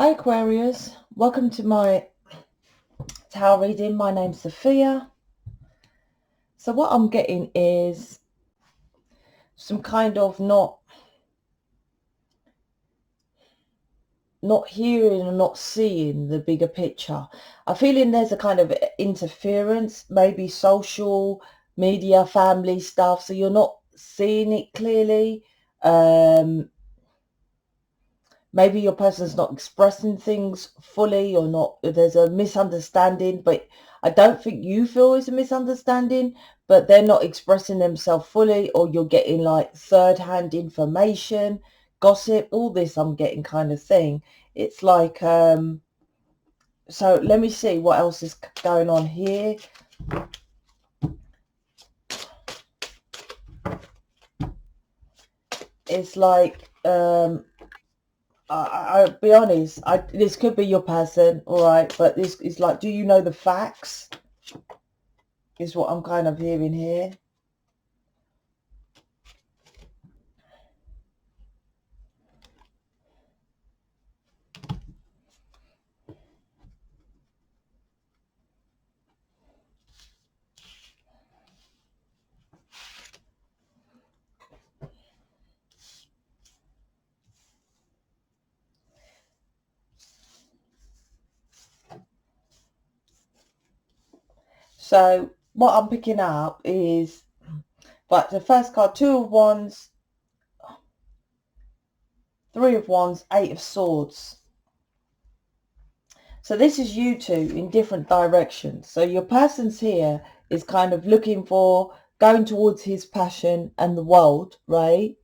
Hi Aquarius, welcome to my tarot reading. My name's Sophia. So what I'm getting is some kind of not hearing and not seeing the bigger picture. I'm feeling there's a kind of interference, maybe social media, family stuff, so you're not seeing it clearly. Maybe your person's not expressing things fully, or not, there's a misunderstanding, but I don't think you feel it's a misunderstanding, but they're not expressing themselves fully, or you're getting like third-hand information, gossip, all this I'm getting kind of thing. It's like, so let me see what else is going on here. It's like, I'll be honest, this could be your person, all right, but this is like, do you know the facts? Is what I'm kind of hearing here. So what I'm picking up is, but the first card, 2 of Wands, 3 of Wands, 8 of Swords. So this is you two in different directions. So your person's here is kind of looking for, going towards his passion and the world, right?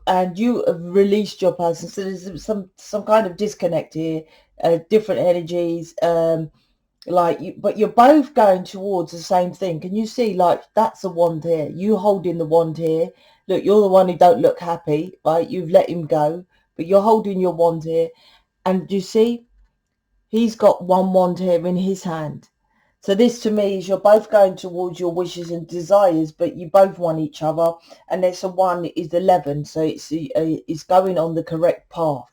And you have released your person. So there's some kind of disconnect here, different energies, like you, but you're both going towards the same thing. Can you see, like, that's the wand here, you holding the wand here. Look, you're the one who don't look happy, right? You've let him go, but you're holding your wand here, and you see he's got one wand here in his hand. So this to me is you're both going towards your wishes and desires, but you both want each other, and there's a 1 is 11, so it's going on the correct path.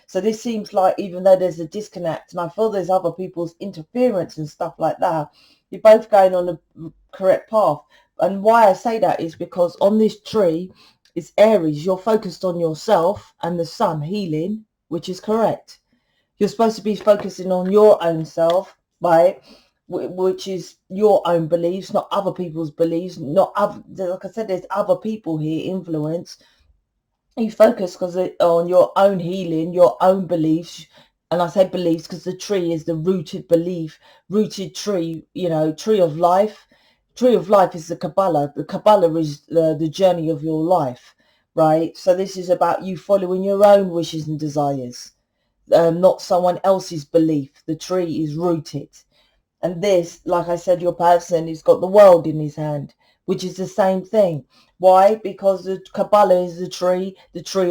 So this seems like, even though there's a disconnect, and I feel there's other people's interference and stuff like that, you're both going on the correct path. And why I say that is because on this tree is Aries. You're focused on yourself and the sun healing, which is correct. You're supposed to be focusing on your own self, right? Which is your own beliefs, not other people's beliefs. Not other, like I said, there's other people here, influence. You focus on your own healing, your own beliefs. And I say beliefs because the tree is the rooted belief, rooted tree, you know, tree of life. Tree of life is the Kabbalah. The Kabbalah is the journey of your life, right? So this is about you following your own wishes and desires, not someone else's belief. The tree is rooted. And this, like I said, your person has got the world in his hand, which is the same thing. Why? Because the Kabbalah is the tree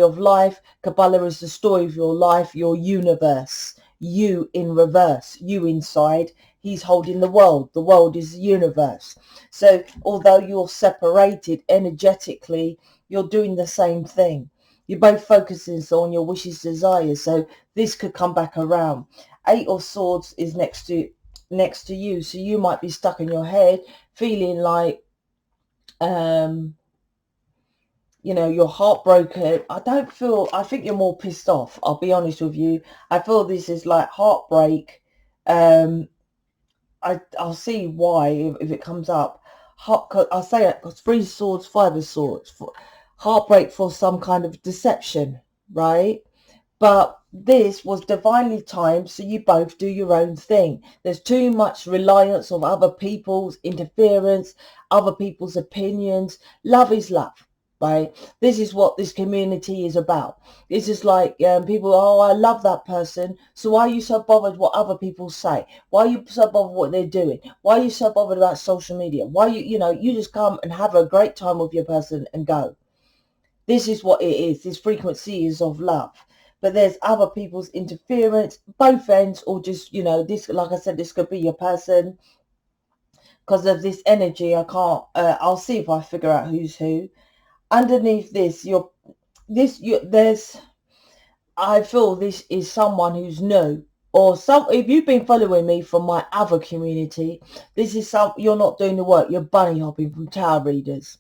of life. Kabbalah is the story of your life, your universe. You in reverse, you inside. He's holding the world. The world is the universe. So although you're separated energetically, you're doing the same thing. You're both focusing on your wishes, desires. So this could come back around. 8 of Swords is next to you, so you might be stuck in your head feeling like you know, you're heartbroken. I think you're more pissed off, I'll be honest with you. I feel this is like heartbreak. I'll see why if it comes up. I'll say it, 3 of Swords, 5 of Swords, heartbreak for some kind of deception, right? But this was divinely timed, so you both do your own thing. There's too much reliance on other people's interference, other people's opinions. Love is love, right? This is what this community is about. This is like people, oh, I love that person, so why are you so bothered what other people say? Why are you so bothered what they're doing? Why are you so bothered about social media? Why you just come and have a great time with your person and go. This is what it is. This frequency is of love. But there's other people's interference, both ends, or just, this, like I said, this could be your person. Because of this energy, I can't, I'll see if I figure out who's who. Underneath this, there's I feel this is someone who's new, or if you've been following me from my other community, this is you're not doing the work, you're bunny hopping from tarot readers,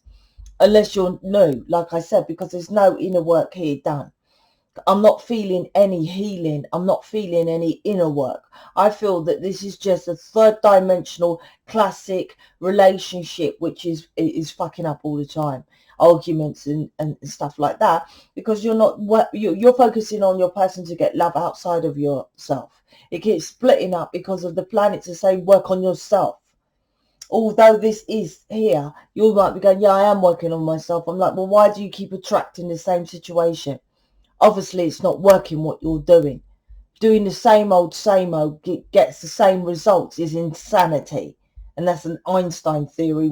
unless you're new, like I said, because there's no inner work here done. I'm not feeling any healing. I'm not feeling any inner work. I feel that this is just a third dimensional classic relationship, which is fucking up all the time. Arguments and stuff like that, because you're focusing on your person to get love outside of yourself. It keeps splitting up because of the planets are saying work on yourself. Although this is here, you might be going, yeah, I am working on myself. I'm like, well, why do you keep attracting the same situation? Obviously, it's not working what you're doing. Doing the same old gets the same results is insanity. And that's an Einstein theory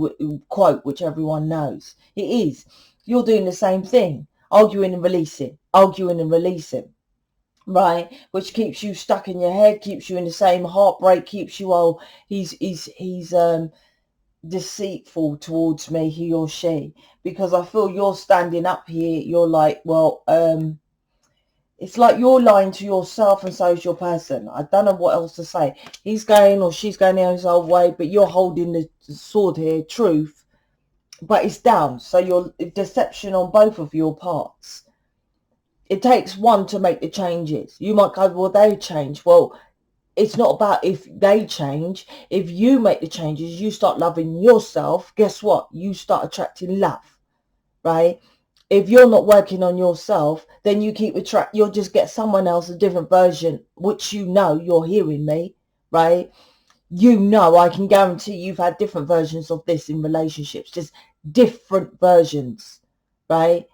quote, which everyone knows. It is. You're doing the same thing. Arguing and releasing. Arguing and releasing. Right? Which keeps you stuck in your head, keeps you in the same heartbreak, keeps you, oh, he's deceitful towards me, he or she. Because I feel you're standing up here, you're like, well, it's like you're lying to yourself, and so is your person. I don't know what else to say. He's going or she's going his old way, but you're holding the sword here, truth, but it's down. So you're deception on both of your parts. It takes one to make the changes. You might go, well, they change. Well, it's not about if they change. If you make the changes, you start loving yourself, guess what? You start attracting love, right? If you're not working on yourself, then you you'll just get someone else, a different version, which you're hearing me, right? I can guarantee you've had different versions of this in relationships, just different versions, right?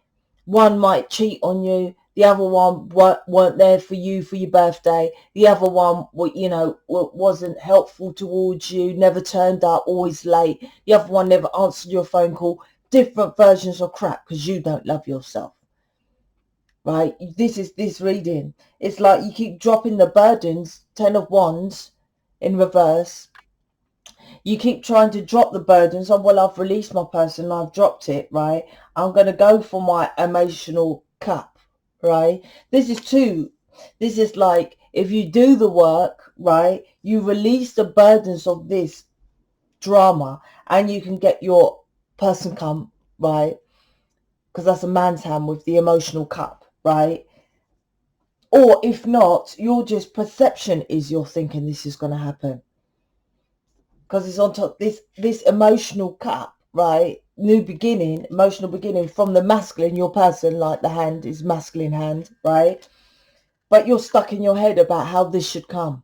One might cheat on you. The other one weren't there for you for your birthday. The other one, wasn't helpful towards you, never turned up, always late. The other one never answered your phone call. Different versions of crap because you don't love yourself, right? This is this reading. It's like you keep dropping the burdens, 10 of Wands in reverse. You keep trying to drop the burdens. Oh, well, I've released my person. I've dropped it, right? I'm going to go for my emotional cup, right? This is like, if you do the work, right, you release the burdens of this drama and you can get your person come, right? Because that's a man's hand with the emotional cup, right? Or if not, your just perception is you're thinking this is going to happen. Because it's on top, this emotional cup, right? New beginning, emotional beginning from the masculine, your person, like the hand is masculine hand, right? But you're stuck in your head about how this should come.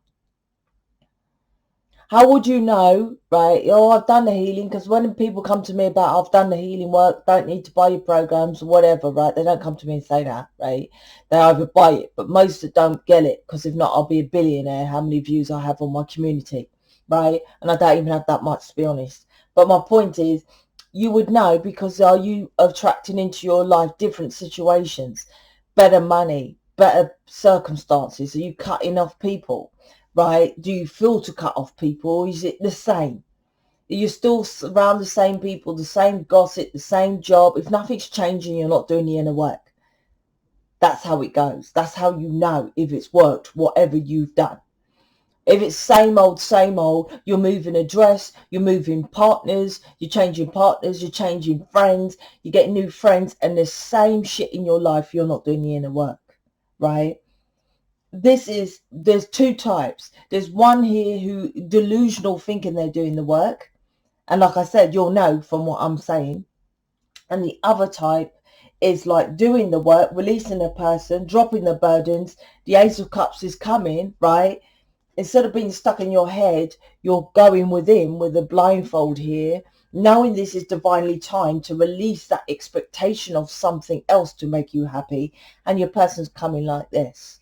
How would you know, right? Oh, I've done the healing, because when people come to me about I've done the healing work, don't need to buy your programs or whatever, right? They don't come to me and say that, right? They either buy it, but most don't get it, because if not, I'll be a billionaire. How many views I have on my community, right? And I don't even have that much, to be honest. But my point is, you would know, because are you attracting into your life different situations, better money, better circumstances? Are you cutting off people? Right? Do you feel to cut off people? Or is it the same? Are you still around the same people, the same gossip, the same job? If nothing's changing, you're not doing the inner work. That's how it goes. That's how you know if it's worked, whatever you've done. If it's same old, you're moving address, you're moving partners, you're changing friends, you get new friends, and the same shit in your life, you're not doing the inner work, right? There's two types. There's one here who delusional, thinking they're doing the work, and like I said, you'll know from what I'm saying. And the other type is like doing the work, releasing a person, dropping the burdens. The Ace of Cups is coming, right? Instead of being stuck in your head, you're going within with a blindfold here, knowing this is divinely timed to release that expectation of something else to make you happy, and your person's coming like this.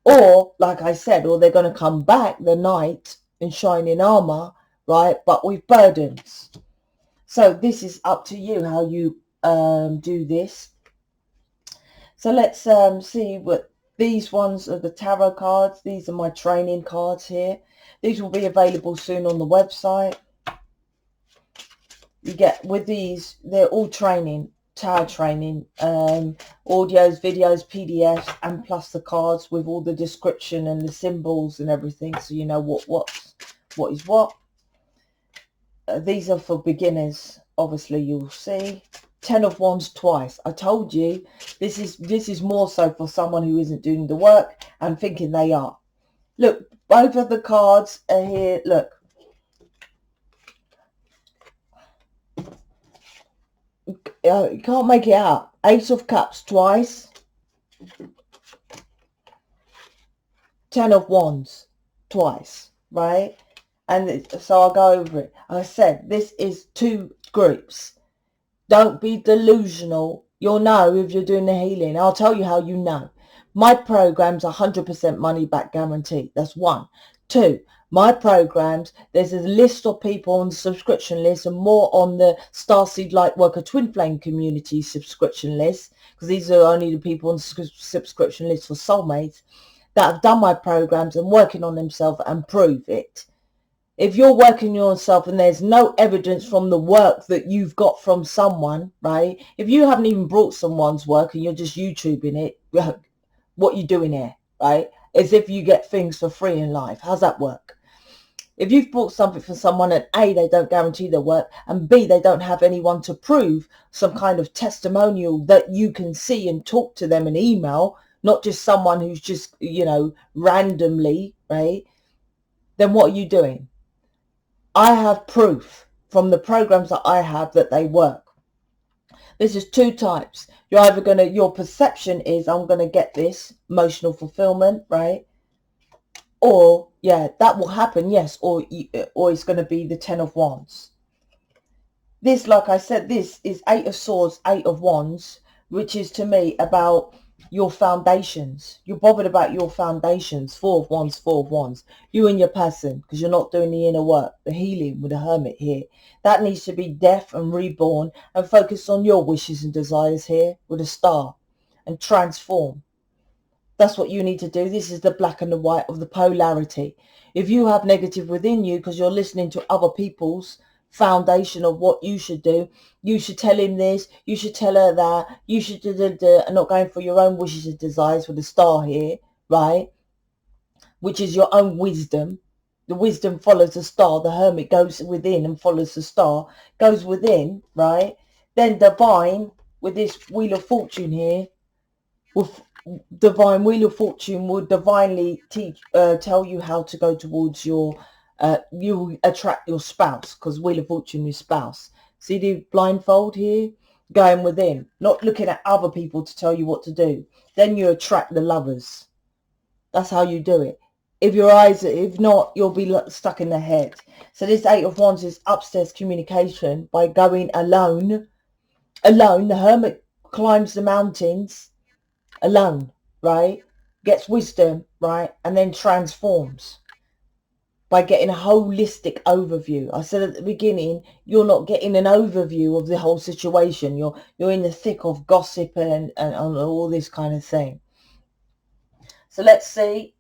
Or, like I said, or they're going to come back the knight in shining armor, right? But with burdens. So this is up to you how you do this. So let's see what these ones are. The tarot cards. These are my training cards here. These will be available soon on the website. You get with these, they're all training. tarot training, audios, videos, PDFs, and plus the cards with all the description and the symbols and everything, so you know what is what. These are for beginners, obviously. You'll see 10 of Wands twice. I told you this is more so for someone who isn't doing the work and thinking they are. Look, both of the cards are here. Look, you can't make it out. Ace of Cups twice, 10 of Wands twice, right? And so I'll go over it. I said this is two groups. Don't be delusional. You'll know if you're doing the healing. I'll tell you how you know. My program's 100% money back guarantee. That's one. Two, my programs, there's a list of people on the subscription list and more on the Starseed Lightworker Twin Flame community subscription list, because these are only the people on the subscription list for soulmates that have done my programs and working on themselves and prove it. If you're working on yourself and there's no evidence from the work that you've got from someone, right? If you haven't even brought someone's work and you're just YouTubing it, what you doing here, right? As if you get things for free in life. How's that work? If you've bought something from someone and A, they don't guarantee their work, and B, they don't have anyone to prove some kind of testimonial that you can see and talk to them and email, not just someone who's just, you know, randomly, right? Then what are you doing? I have proof from the programs that I have that they work. This is two types. You're either going to, your perception is, I'm going to get this emotional fulfillment, right? Or, yeah, that will happen, yes. Or it's going to be the 10 of Wands. This, like I said, this is 8 of Swords, 8 of Wands, which is to me about your foundations. You're bothered about your foundations. 4 of Wands, 4 of Wands. You and your person, because you're not doing the inner work, the healing with the Hermit here. That needs to be death and reborn, and focus on your wishes and desires here with a star and transform. That's what you need to do. This is the black and the white of the polarity. If you have negative within you because you're listening to other people's foundation of what you should do, you should tell him this, you should tell her that, you should and not going for your own wishes and desires with the star here, right? Which is your own wisdom. The wisdom follows the star. The Hermit goes within and follows the star, goes within, right? Then divine, with this Wheel of Fortune here, with divine Wheel of Fortune will divinely tell you how to go towards your you attract your spouse, because Wheel of Fortune is spouse. See the blindfold here, going within, not looking at other people to tell you what to do. Then you attract the lovers. That's how you do it. If your eyes, if not, you'll be stuck in the head. So this 8 of Wands is upstairs communication by going alone. The Hermit climbs the mountains alone, right? Gets wisdom, right? And then transforms by getting a holistic overview. I said at the beginning, you're not getting an overview of the whole situation. You're in the thick of gossip and all this kind of thing. So let's see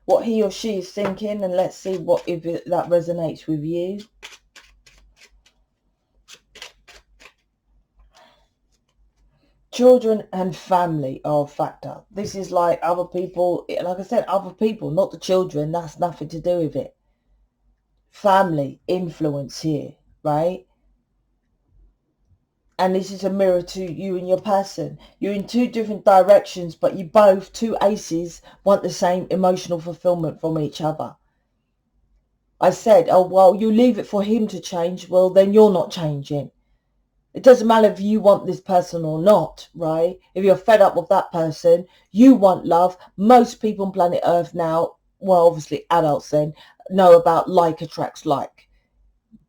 what he or she is thinking, and let's see what if that resonates with you. Children and family are a factor. This is like other people, like I said, other people, not the children. That's nothing to do with it. Family influence here, right? And this is a mirror to you and your person. You're in two different directions, but you both, two aces, want the same emotional fulfillment from each other. I said, oh, well, you leave it for him to change. Well, then you're not changing. It doesn't matter if you want this person or not, right? If you're fed up with that person, you want love. Most people on planet Earth now, well, obviously adults then, know about like attracts like.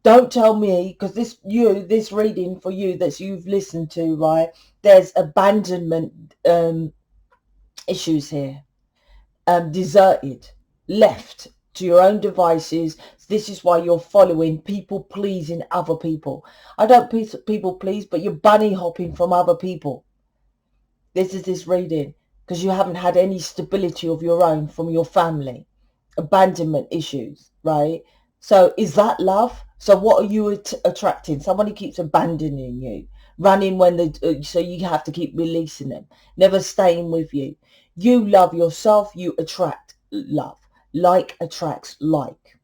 Don't tell me, because this reading for you that you've listened to, right? There's abandonment issues here. Deserted, left to your own devices. This is why you're following people pleasing other people. I don't people please, but you're bunny hopping from other people. This is this reading because you haven't had any stability of your own from your family. Abandonment issues, right? So is that love? So what are you attracting? Somebody keeps abandoning you, running when they, so you have to keep releasing them, never staying with you. You love yourself, you attract love. Like attracts like.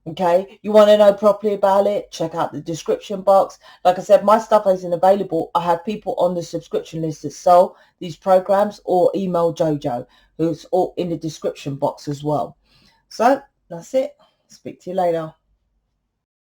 Okay, you want to know properly about it, check out the description box. Like I said, my stuff isn't available. I have people on the subscription list that sell these programs, or email Jojo, who's all in the description box as well. So that's it. Speak to you later.